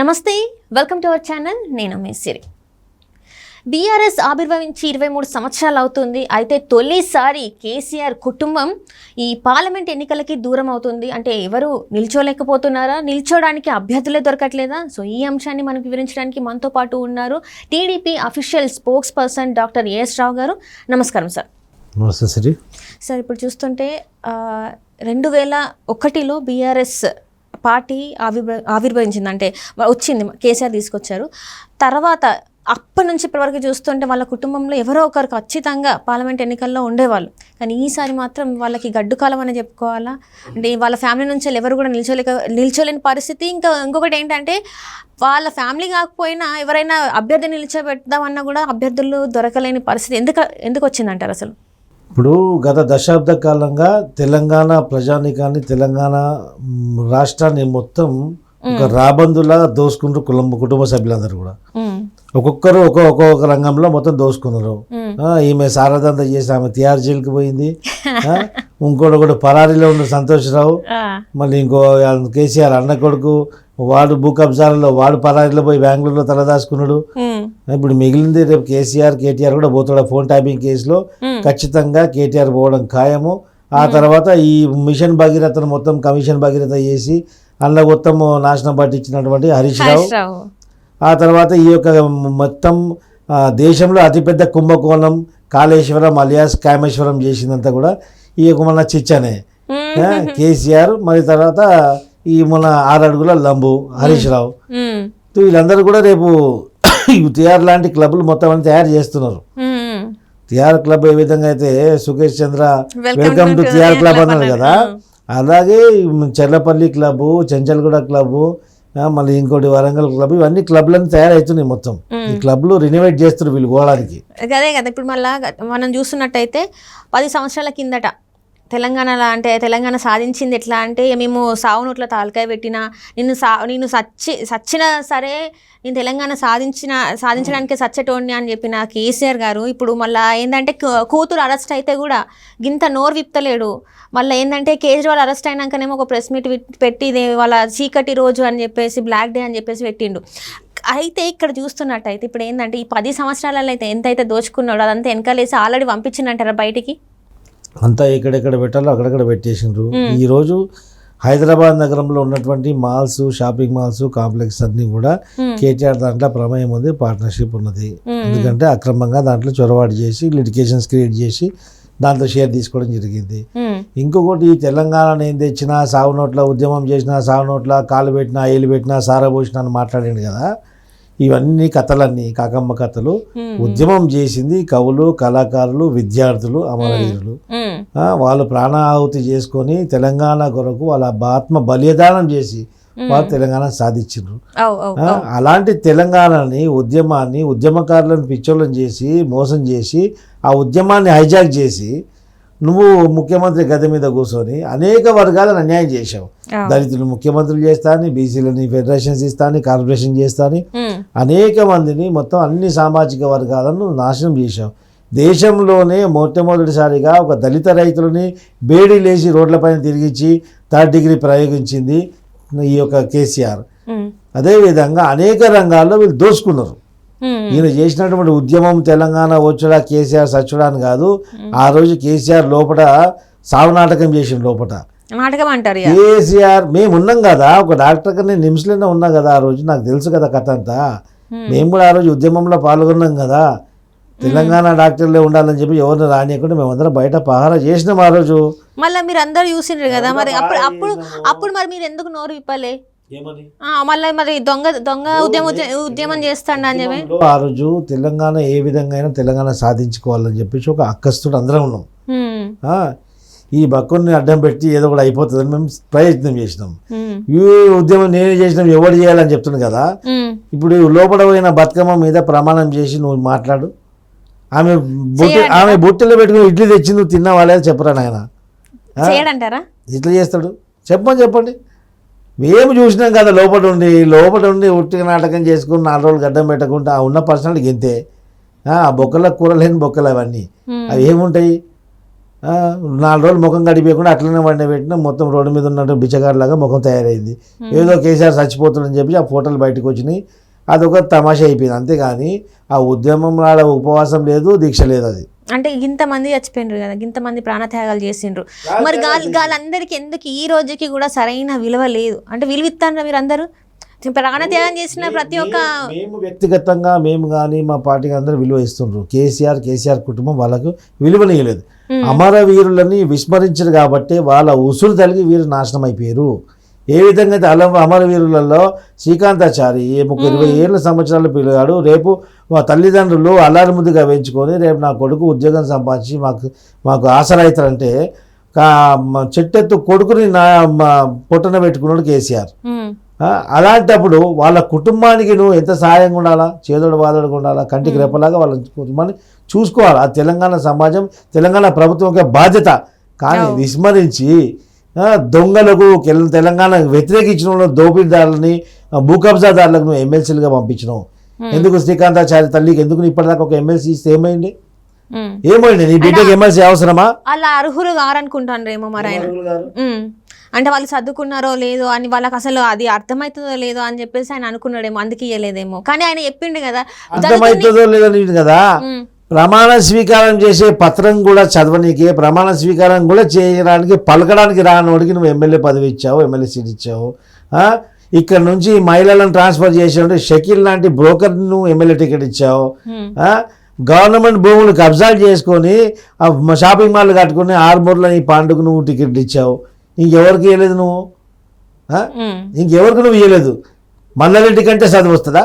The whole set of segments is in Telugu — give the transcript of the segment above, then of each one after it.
నమస్తే, వెల్కమ్ టు అవర్ ఛానల్. నేను మీ సిరి. బీఆర్ఎస్ ఆవిర్భవించి 23 సంవత్సరాలు అవుతుంది. అయితే తొలిసారి కేసీఆర్ కుటుంబం ఈ పార్లమెంట్ ఎన్నికలకి దూరం అవుతుంది. అంటే ఎవరు నిల్చోలేకపోతున్నారా, నిల్చోడానికి అభ్యర్థులే దొరకట్లేదా? సో ఈ అంశాన్ని మనకు వివరించడానికి మనతో పాటు ఉన్నారు TDP official spokesperson doctor A S Rao గారు. నమస్కారం సార్. నమస్తే సిరి. సార్, ఇప్పుడు చూస్తుంటే 2001లో బీఆర్ఎస్ పార్టీ ఆవిర్భవించింది, అంటే వచ్చింది, కేసీఆర్ తీసుకొచ్చారు. తర్వాత అప్పటి నుంచి ఇప్పటివరకు చూస్తుంటే వాళ్ళ కుటుంబంలో ఎవరో ఒకరు ఖచ్చితంగా పార్లమెంట్ ఎన్నికల్లో ఉండేవాళ్ళు. కానీ ఈసారి మాత్రం వాళ్ళకి గడ్డు కాలం అని చెప్పుకోవాలా. అంటే వాళ్ళ ఫ్యామిలీ నుంచి ఎవరు కూడా నిల్చోలేని పరిస్థితి. ఇంకొకటి ఏంటంటే వాళ్ళ ఫ్యామిలీ కాకపోయినా ఎవరైనా అభ్యర్థి నిల్చోబెడదామన్నా కూడా అభ్యర్థులు దొరకలేని పరిస్థితి ఎందుకు వచ్చిందంటారు అసలు? ఇప్పుడు గత దశాబ్ద కాలంగా తెలంగాణ ప్రజానికాన్ని, తెలంగాణ రాష్ట్రాన్ని మొత్తం ఒక రాబందులాగా దోసుకుంటారు కుటుంబ సభ్యులందరూ కూడా. ఒక్కొక్కరు ఒక్కొక్క రంగంలో మొత్తం దోసుకున్నారు. ఈమె సారదంతా చేసి ఆమె తిహార్ జైలుకి పోయింది. ఇంకోటి పరారీలో ఉన్న సంతోష్రావు, మళ్ళీ ఇంకో కేసీఆర్ అన్న కొడుకు వాడు భూ కబ్జాలలో వాడు పరారీలో పోయి బెంగళూరులో తలదాచుకున్నాడు. ఇప్పుడు మిగిలింది రేపు కేటీఆర్ కూడా పోతాడు. ఫోన్ ట్యాపింగ్ కేసులో ఖచ్చితంగా కేటీఆర్ పోవడం ఖాయము. ఆ తర్వాత ఈ మిషన్ భగీరథను మొత్తం కమిషన్ భగీరథ చేసి అందులో మొత్తం నాశనం పట్టించినటువంటి హరీష్ రావు. ఆ తర్వాత ఈ యొక్క మొత్తం దేశంలో అతిపెద్ద కుంభకోణం కాళేశ్వరం అలియాస్ కామేశ్వరం చేసిందంతా కూడా ఈ యొక్క మన చిచ్చనే కేసీఆర్. మరి తర్వాత ఈ మన 6 అడుగుల లంబు హరీష్ రావు. వీళ్ళందరూ కూడా రేపు తిహార్ లాంటి క్లబ్లు మొత్తం అని తయారు చేస్తున్నారు. తిహార్ క్లబ్ ఏ విధంగా అయితే సుకేష్ చంద్ర వెల్కమ్ టు తిహార్ క్లబ్ అన్నాడు కదా, అలాగే చెర్లపల్లి క్లబ్, చెంచల్గూడ క్లబ్, మళ్ళీ ఇంకోటి వరంగల్ క్లబ్, ఇవన్నీ క్లబ్లన్నీ తయారవుతున్నాయి. మొత్తం ఈ క్లబ్లు రినోవేట్ చేస్తారు వీళ్ళు పోవడానికి. అదే కదా, ఇప్పుడు మళ్ళీ మనం చూస్తున్నట్టయితే 10 సంవత్సరాల కిందట తెలంగాణలో, అంటే తెలంగాణ సాధించింది ఎట్లా అంటే, మేము సావు నోట్ల తాలకాయ పెట్టినా నేను సచ్చినా సరే నేను తెలంగాణ సాధించడానికి సచ్చేటోడిని అని చెప్పిన కేసీఆర్ గారు ఇప్పుడు మళ్ళీ ఏంటంటే కూతురు అరెస్ట్ అయితే కూడా గింత నోరు విప్పలేడు. మళ్ళీ ఏంటంటే కేజ్రీవాల్ అరెస్ట్ అయినాకనేమో ఒక ప్రెస్ మీట్ పెట్టి వాళ్ళ చీకటి రోజు అని చెప్పేసి బ్లాక్ డే అని చెప్పేసి పెట్టిండు. అయితే ఇక్కడ చూస్తున్నట్టయితే ఇప్పుడు ఏంటంటే ఈ 10 సంవత్సరాలలో అయితే ఎంతైతే దోచుకున్నాడో అదంతా వెనకాలేసి ఆల్రెడీ పంపించిందంటారా బయటికి? అంతా ఎక్కడెక్కడ పెట్టాలో అక్కడెక్కడ పెట్టేసిండ్రు. ఈరోజు హైదరాబాద్ నగరంలో ఉన్నటువంటి మాల్స్, షాపింగ్ మాల్స్, కాంప్లెక్స్ అన్నీ కూడా కేటీఆర్ దాంట్లో ప్రమేయం ఉంది, పార్ట్నర్షిప్ ఉన్నది. ఎందుకంటే అక్రమంగా దాంట్లో చొరబాటు చేసి లిటిగేషన్స్ క్రియేట్ చేసి దాంట్లో షేర్ తీసుకోవడం జరిగింది. ఇంకొకటి తెలంగాణ ఏం తెచ్చినా సాగు నోట్ల ఉద్యమం చేసినా, సాగు నోట్ల కాలు పెట్టినా, ఏలు పెట్టినా, సారబోసినా అని మాట్లాడాడు కదా. ఇవన్నీ కథలన్నీ కాకమ్మ కథలు. ఉద్యమం చేసింది కవులు, కళాకారులు, విద్యార్థులు, అమరవీరులు. వాళ్ళు ప్రాణాహుతి చేసుకొని తెలంగాణ కొరకు వాళ్ళ ఆత్మ బలిదానం చేసి వాళ్ళు తెలంగాణ సాధించారు. అలాంటి తెలంగాణని ఉద్యమాన్ని ఉద్యమకారులను పిచ్చోళ్ళని చేసి మోసం చేసి ఆ ఉద్యమాన్ని హైజాక్ చేసి నువ్వు ముఖ్యమంత్రి గద్దె మీద కూర్చొని అనేక వర్గాలను అన్యాయం చేశావు. దళితులు ముఖ్యమంత్రులు చేస్తాని, బీసీలని ఫెడరేషన్స్ ఇస్తాని, కార్పొరేషన్ చేస్తాని, అనేక మందిని మొత్తం అన్ని సామాజిక వర్గాలను నాశనం చేశావు. దేశంలోనే మొట్టమొదటిసారిగా ఒక దళిత రైతులని బేడీ లేచి రోడ్లపైన తిరిగించి 3rd డిగ్రీ ప్రయోగించింది ఈ యొక్క కేసీఆర్. అదేవిధంగా అనేక రంగాల్లో వీళ్ళు దోసుకున్నారు. ఈయన చేసినటువంటి ఉద్యమం తెలంగాణ వచ్చడా కేసీఆర్ సచ్చడా అని కాదు. ఆ రోజు కేసీఆర్ లోపల సావు నాటకం చేసిన లోపల నాటకం అంటారు. కేసీఆర్ మేము ఉన్నాం కదా, ఒక డాక్టర్ నేను నిమ్స్లోనే ఉన్నా కదా ఆ రోజు, నాకు తెలుసు కదా కథ అంతా. మేము కూడా ఆ రోజు ఉద్యమంలో పాల్గొన్నాం కదా. తెలంగాణ డాక్టర్లే ఉండాలని చెప్పి ఎవరిని రానియకుండా మేమందరం బయట పహారా చేసినాం ఆ రోజు. మళ్ళీ మీరు అందరూ చూసిండ్రు కదా, మరి అప్పుడు మరి మీరు ఎందుకు నోరు విప్పలే? మళ్ళీ మరి దొంగ ఉద్యమం చేస్తాడు అని చెప్పి ఆ రోజు తెలంగాణ ఏ విధంగా అయినా తెలంగాణ సాధించుకోవాలని చెప్పేసి ఒక అక్కస్తుడు అందరం ఉన్నాం. ఈ బక్కుని అడ్డం పెట్టి ఏదో కూడా అయిపోతుందని మేము ప్రయత్నం చేసినాం. ఈ ఉద్యమం నేనే చేసినాం, ఎవరు చేయాలని చెప్తున్నాను కదా. ఇప్పుడు లోపల పోయిన బతుకమ్మ మీద ప్రమాణం చేసి నువ్వు మాట్లాడు. ఆమె బుట్టలో పెట్టుకుని ఇడ్లీ తెచ్చి నువ్వు తిన్నావా లేదా చెప్పరా నాయన? ఇట్లా చేస్తాడు చెప్పండి. మేము చూసినాం కదా లోపల ఉండి ఉట్టిగా నాటకం చేసుకుని 4 రోజులు గడ్డం పెట్టకుండా ఆ ఉన్న పర్సనల్కి ఇంతే. ఆ బొక్కల కూర లేని బొక్కలు అవన్నీ అవి ఏముంటాయి? 4 రోజులు ముఖం గడిపేయకుండా అట్లనే పెట్టినా మొత్తం రోడ్డు మీద ఉన్నట్టు బిచ్చగాడిలాగా ముఖం తయారైంది. ఏదో కేసీఆర్ చచ్చిపోతుందని చెప్పి ఆ ఫోటోలు బయటకు వచ్చినాయి. అదొక తమాషా అయిపోయింది. అంతేగాని ఆ ఉద్యమం ఉపవాసం లేదు, దీక్ష లేదు. అది అంటే ఇంతమంది చచ్చిపోయినారు కదా, ఇంతమంది ప్రాణత్యాగాలు చేసిండ్రు, మరి వాళ్ళందరికీ ఎందుకు ఈ రోజుకి కూడా సరైన విలువ లేదు? అంటే విలువ ఇస్తారా మీరు అందరూ? ప్రాణత్యాగం చేసిన ప్రతి ఒక్క మేము వ్యక్తిగతంగా మేము కానీ మా పార్టీకి అందరూ విలువ ఇస్తుండ్రు. కేసీఆర్ కుటుంబం వాళ్ళకు విలువనియలేదు. అమరవీరులని విస్మరించారు కాబట్టి వాళ్ళ ఉసురు తలిగి వీరు నాశనం అయిపోయారు. ఏ విధంగా అయితే అమరవీరులలో శ్రీకాంతాచారి 20 ఏళ్ళ సంవత్సరాల పిల్లగాడు రేపు మా తల్లిదండ్రులు అల్లారి ముద్దుగా పెంచుకొని రేపు నా కొడుకు ఉద్యోగం సంపాదించి మాకు ఆసరా అవుతారంటే చెట్టెత్తు కొడుకుని నా పొట్టన పెట్టుకున్నాడు కేసీఆర్. అలాంటప్పుడు వాళ్ళ కుటుంబానికి నువ్వు ఎంత సహాయంగా ఉండాలా, చేదోడు బాదోడుగా ఉండాలా, కంటికి రెప్పలాగా వాళ్ళ కుటుంబాన్ని చూసుకోవాలి. ఆ తెలంగాణ సమాజం, తెలంగాణ ప్రభుత్వం యొక్క బాధ్యత. కానీ విస్మరించి దొంగలకు తెలంగాణ వ్యతిరేకించిన వాళ్ళు దోపిడీదారులని భూ కబ్జాదారులకు నువ్వు ఎమ్మెల్సీలుగా పంపించినావు. ఎందుకు శ్రీకాంతాచారి తల్లికి ఎందుకు ఇప్పటిదాకా ఒక ఎమ్మెల్సీ ఇస్తే ఏమైంది? నీ బిడ్డకి ఎమ్మెల్సీ అవసరమా? అలా అర్హులు గారనుకుంటారేమో మరి ఆయన. అంటే వాళ్ళు చదువుకున్నారో లేదో అని వాళ్ళకి అసలు అది అర్థమవుతుందో లేదో అని చెప్పేసి ఆయన అనుకున్నాడేమో, అందుకే ఇయ్యలేదేమో. కానీ ఆయన చెప్పిండు కదా అర్థమవుతుందో లేదో కదా. ప్రమాణ స్వీకారం చేసే పత్రం కూడా చదవనీకే, ప్రమాణ స్వీకారం కూడా చేయడానికి పలకడానికి రానోడికి నువ్వు ఎమ్మెల్యే పదవి ఇచ్చావు, ఎమ్మెల్యే సీట్ ఇచ్చావు. ఇక్కడ నుంచి మహిళలను ట్రాన్స్ఫర్ చేసేటువంటి షకీల్ లాంటి బ్రోకర్ నువ్వు ఎమ్మెల్యే టికెట్ ఇచ్చావు. గవర్నమెంట్ భూములు కబ్జాలు చేసుకొని షాపింగ్ మాల్ కట్టుకుని ఆర్మూర్లో నీ పాండుకు నువ్వు టికెట్ ఇచ్చావు. ఇంకెవరికి ఇవ్వలేదు నువ్వు, ఇంకెవరికి నువ్వు ఇవ్వలేదు. మల్లారెడ్డి కంటే చదువు వస్తుందా?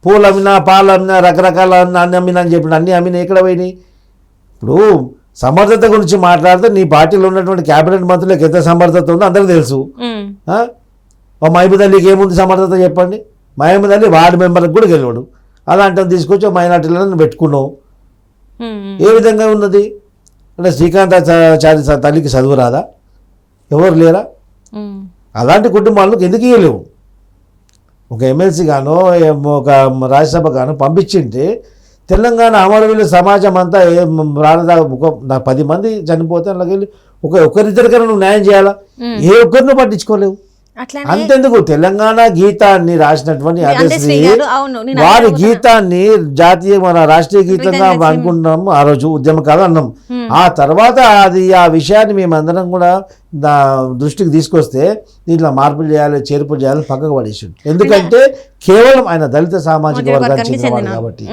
పూలు అమ్మినా, పాలు అమ్మినా, రకరకాల అన్ని అమ్మినా అని చెప్పిన అన్ని అమ్మినా ఎక్కడ పోయినాయి? ఇప్పుడు సమర్థత గురించి మాట్లాడితే నీ పార్టీలో ఉన్నటువంటి క్యాబినెట్ మంత్రులకు ఎంత సమర్థత ఉందో అందరికీ తెలుసు. మహమూద్ అలీకి ఏముంది సమర్థత చెప్పండి? మహమూద్ అలీ వార్డు మెంబర్కి కూడా గెలవడు. అలాంటివి తీసుకొచ్చి మైనార్టీలను పెట్టుకున్నావు. ఏ విధంగా ఉన్నది అంటే శ్రీకాంతాచారి తల్లికి చదువు రాదా? ఎవరు లేరా? అలాంటి కుటుంబాలకు ఎందుకు ఇవ్వలేవు? ఒక ఎమ్మెల్సీ గానో ఒక రాజ్యసభ గానో పంపించింటే తెలంగాణ అమరవీరుల సమాజం అంతా ప్రాణదాగా 10 మంది చనిపోతే అలాగే ఒకరిద్దరికైనా నువ్వు న్యాయం చేయాలా? ఏ ఒక్కరిని పట్టించుకోలేవు. అంతెందుకు తెలంగాణ గీతాన్ని రాసినటువంటి అదేశ్రీ వారి గీతాన్ని జాతీయ మన రాష్ట్రీయ గీతంగా అనుకుంటున్నాము. ఆ రోజు ఉద్యమకాలం అన్నాం. ఆ తర్వాత ఆ విషయాన్ని మేమందరం కూడా దృష్టికి తీసుకొస్తే దీంట్లో మార్పులు చేయాలి, చేర్పులు చేయాలని పక్కకు పడేసాడు. ఎందుకంటే కేవలం ఆయన దళిత సామాజిక వర్గానికి చెందినవాడు కాబట్టి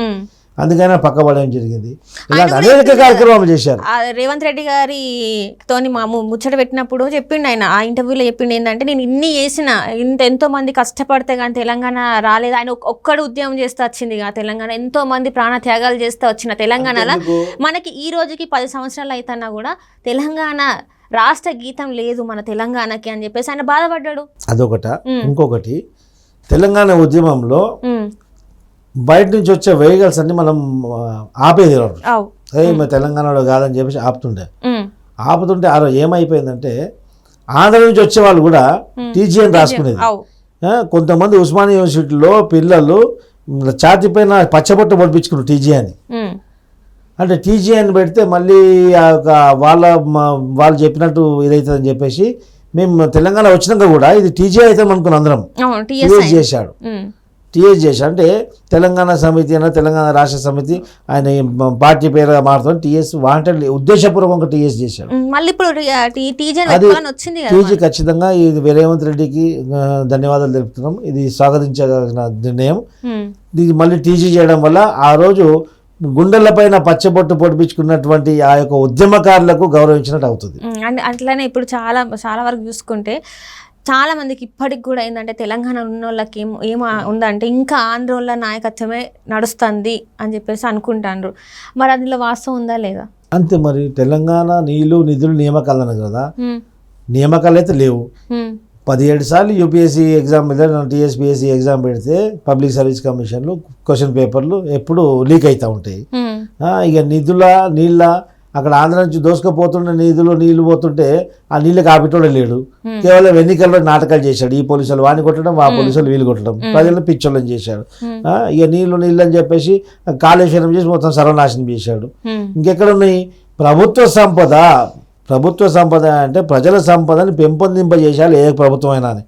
అందుకైనా పక్క పడడం జరిగింది. ఇలాంటి అనేక కార్యక్రమాలు చేశారు. రేవంత్ రెడ్డి గారితోని ముచ్చట పెట్టినప్పుడు చెప్పిండు ఆయన, ఆ ఇంటర్వ్యూలో చెప్పిండు ఏంటంటే, నేను ఇన్ని చేసిన ఎంతో మంది కష్టపడితే కానీ తెలంగాణ రాలేదు. ఆయన ఒక్కడు ఉద్యమం చేస్తూ వచ్చింది తెలంగాణ, ఎంతో మంది ప్రాణ త్యాగాలు చేస్తూ వచ్చిన తెలంగాణలో మనకి ఈ రోజుకి 10 సంవత్సరాలు అయితేనా కూడా తెలంగాణ రాష్ట్ర గీతం లేదు మన తెలంగాణకి అని చెప్పేసి ఆయన బాధపడ్డాడు. అదొకట. ఇంకొకటి, తెలంగాణ ఉద్యమంలో బయట నుంచి వచ్చే వెహికల్స్ అన్ని మనం ఆపేది. తెలంగాణలో కాదని చెప్పేసి ఆపుతుంటే ఆ రోజు ఏమైపోయిందంటే ఆంధ్ర నుంచి వచ్చే వాళ్ళు కూడా టీజీఎన్ రాసుకునేది. కొంతమంది ఉస్మానియా యూనివర్సిటీలో పిల్లలు ఛాతీ పైన పచ్చబొట్టు పొడిపించుకున్నారు టీజీఎన్. అంటే టీజీఎన్ పెడితే మళ్ళీ వాళ్ళు చెప్పినట్టు ఇదవుతుందని చెప్పేసి మేము తెలంగాణ వచ్చినాక కూడా ఇది టీజీ అవుతాం అనుకున్నాం అందరం. టీఎస్ చేశాడు. అంటే తెలంగాణ సమితి అన్న తెలంగాణ రాష్ట్ర సమితి ఆయన పార్టీ పేరుగా మారుతుంది. టీఎస్ వాంటెడ్ ఉద్దేశపూర్వకంగా టీఎస్ చేశాడు. టీజీ ఖచ్చితంగా ఇది రేవంత్ రెడ్డికి ధన్యవాదాలు తెలుపుతున్నాం. ఇది స్వాగతించదగిన నిర్ణయం. ఇది మళ్ళీ టీజీ చేయడం వల్ల ఆ రోజు గుండెలపైన పచ్చబొట్టు పొడిపించుకున్నటువంటి ఆ యొక్క ఉద్యమకారులకు గౌరవించినట్టు అవుతుంది. అట్లనే ఇప్పుడు చాలా చాలా వరకు చూసుకుంటే చాలా మందికి ఇప్పటికి కూడా ఏంటంటే తెలంగాణ ఉన్న వాళ్ళకి ఏం ఉందంటే ఇంకా ఆంధ్రోళ్ళ నాయకత్వమే నడుస్తుంది అని చెప్పేసి అనుకుంటాండ్రు. మరి అందులో వాస్తవం ఉందా లేదా? అంతే మరి. తెలంగాణ నీళ్లు నిధులు నియామకాలు అన్నారు కదా, నియామకాలు అయితే లేవు. 17 సార్లు యూపీఎస్సీ ఎగ్జామ్ మీద టీఎస్పీఎస్సీ ఎగ్జామ్ పెడితే పబ్లిక్ సర్వీస్ కమిషన్లు క్వశ్చన్ పేపర్లు ఎప్పుడు లీక్ అవుతూ ఉంటాయి. ఇక నీళ్ళ అక్కడ ఆంధ్ర నుంచి దోసుకపోతున్న నీళ్లు పోతుంటే ఆ నీళ్ళు కాపిటోడే లేడు. కేవలం ఎన్నికల్లో నాటకాలు చేశాడు. ఈ పోలీసులు వాడిని కొట్టడం, ఆ పోలీసులు వీళ్ళు కొట్టడం, ప్రజలను పిచ్చోళ్ళని చేశాడు. ఇక నీళ్ళు అని చెప్పేసి కాళేశ్వరం చేసి మొత్తం సర్వనాశనం చేశాడు. ఇంకెక్కడ ఉన్నాయి? ప్రభుత్వ సంపద అంటే ప్రజల సంపదని పెంపొందింపజేసాలి ఏ ప్రభుత్వం అయినా అని.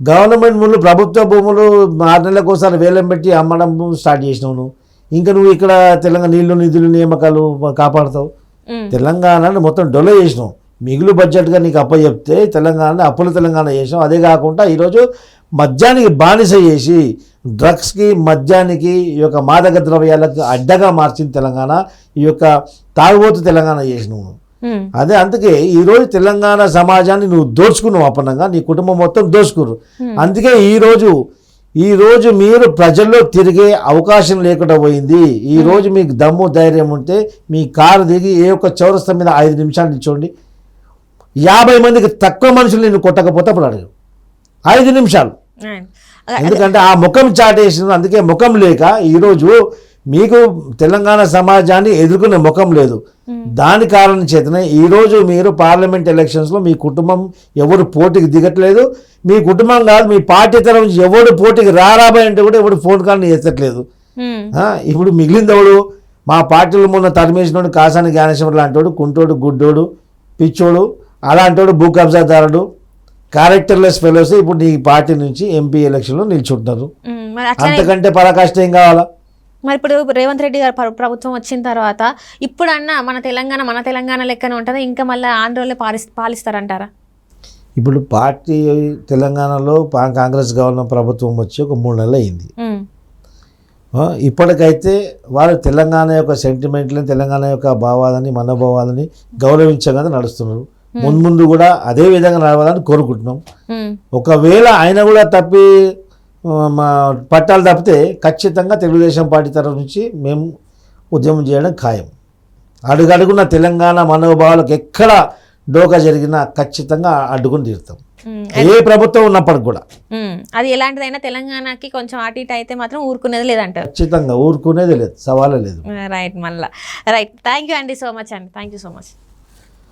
గవర్నమెంట్ భూములు, ప్రభుత్వ భూములు 6 నెలలకు ఒకసారి వేలం పెట్టి అమ్మడం స్టార్ట్ చేసినావు నువ్వు. ఇంకా నువ్వు ఇక్కడ తెలంగాణ నీళ్లు నిధులు నియామకాలు కాపాడుతావు. తెలంగాణను మొత్తం డొల్ల చేసినావు. మిగులు బడ్జెట్గా నీకు అప్పచెప్తే తెలంగాణని అప్పుల తెలంగాణ చేసినావు. అదే కాకుండా ఈరోజు మద్యానికి బానిస చేసి డ్రగ్స్కి, మద్యానికి, ఈ యొక్క మాదక ద్రవ్యాలకు అడ్డగా మార్చింది తెలంగాణ. ఈ యొక్క తాగుబోతు తెలంగాణ చేసినావు. అదే అందుకే ఈరోజు తెలంగాణ సమాజాన్ని నువ్వు దోచుకున్నావు. అప్పనంగా నీ కుటుంబం మొత్తం దోచుకురు. అందుకే ఈరోజు మీరు ప్రజల్లో తిరిగే అవకాశం లేకుండా పోయింది. ఈరోజు మీకు దమ్ము ధైర్యం ఉంటే మీ కారు దిగి ఏ ఒక్క చౌరస్తా మీద 5 నిమిషాలు నిల్చోండి. 50 మందికి తక్కువ మనుషులు నిన్ను కొట్టకపోతే అప్పుడు అడుగు 5 నిమిషాలు. ఎందుకంటే ఆ ముఖం చాటేసిన, అందుకే ముఖం లేక ఈరోజు మీకు తెలంగాణ సమాజాన్ని ఎదుర్కొనే ముఖం లేదు. దాని కారణం చేతనే ఈరోజు మీరు పార్లమెంట్ ఎలక్షన్స్లో మీ కుటుంబం ఎవరు పోటీకి దిగట్లేదు. మీ కుటుంబం కాదు, మీ పార్టీ తరఫు నుంచి ఎవడు పోటీకి రారాబాయి అంటే కూడా ఎవడు ఫోన్ కాల్ని ఎత్తట్లేదు. ఇప్పుడు మిగిలింది ఎవడు? మా పార్టీలో మొన్న తరిమేసినోడు కాసాని జ్ఞానేశ్వర లాంటోడు, కుంటోడు, గుడ్డోడు, పిచ్చోడు, అలాంటోడు, భూ కబ్జాదారుడు, క్యారెక్టర్లెస్ ఫెలోస్ ఇప్పుడు నీ పార్టీ నుంచి ఎంపీ ఎలక్షన్లో నిల్చుంటున్నారు. అంతకంటే పరాకాష్ట ఏం కావాలా? మరి ఇప్పుడు రేవంత్ రెడ్డి గారు ప్రభుత్వం వచ్చిన తర్వాత ఇప్పుడన్నా మన తెలంగాణ లెక్కనే ఉంటుందా, ఇంకా మళ్ళీ ఆంధ్రలో పాలిస్తారంటారా? ఇప్పుడు పార్టీ తెలంగాణలో కాంగ్రెస్ గవర్నమెంట్ ప్రభుత్వం వచ్చి ఒక 3 నెలలు అయింది. ఇప్పటికైతే వారు తెలంగాణ యొక్క సెంటిమెంట్లని, తెలంగాణ యొక్క భావాలని, మనోభావాలని గౌరవించగా నడుస్తున్నారు. ముందు కూడా అదే విధంగా నడవాలని కోరుకుంటున్నాం. ఒకవేళ ఆయన కూడా పట్టాలు తప్పితే ఖచ్చితంగా తెలుగుదేశం పార్టీ తరఫు నుంచి మేము ఉద్యమం చేయడం ఖాయం. అడుగడుగున్న తెలంగాణ మనోభావాలకు ఎక్కడ డోకా జరిగినా ఖచ్చితంగా అడ్డుకుని తీరుతాం, ఏ ప్రభుత్వం ఉన్నప్పటికి కూడా. అది ఎలాంటిదైనా తెలంగాణకి కొంచెం అటు ఇటు అయితే మాత్రం ఊరుకునేది లేదంటారు. ఖచ్చితంగా ఊరుకునేది లేదు, సవాలే లేదు. రైట్. థ్యాంక్ యూ అండి సో మచ్ అండి. Thank you so much.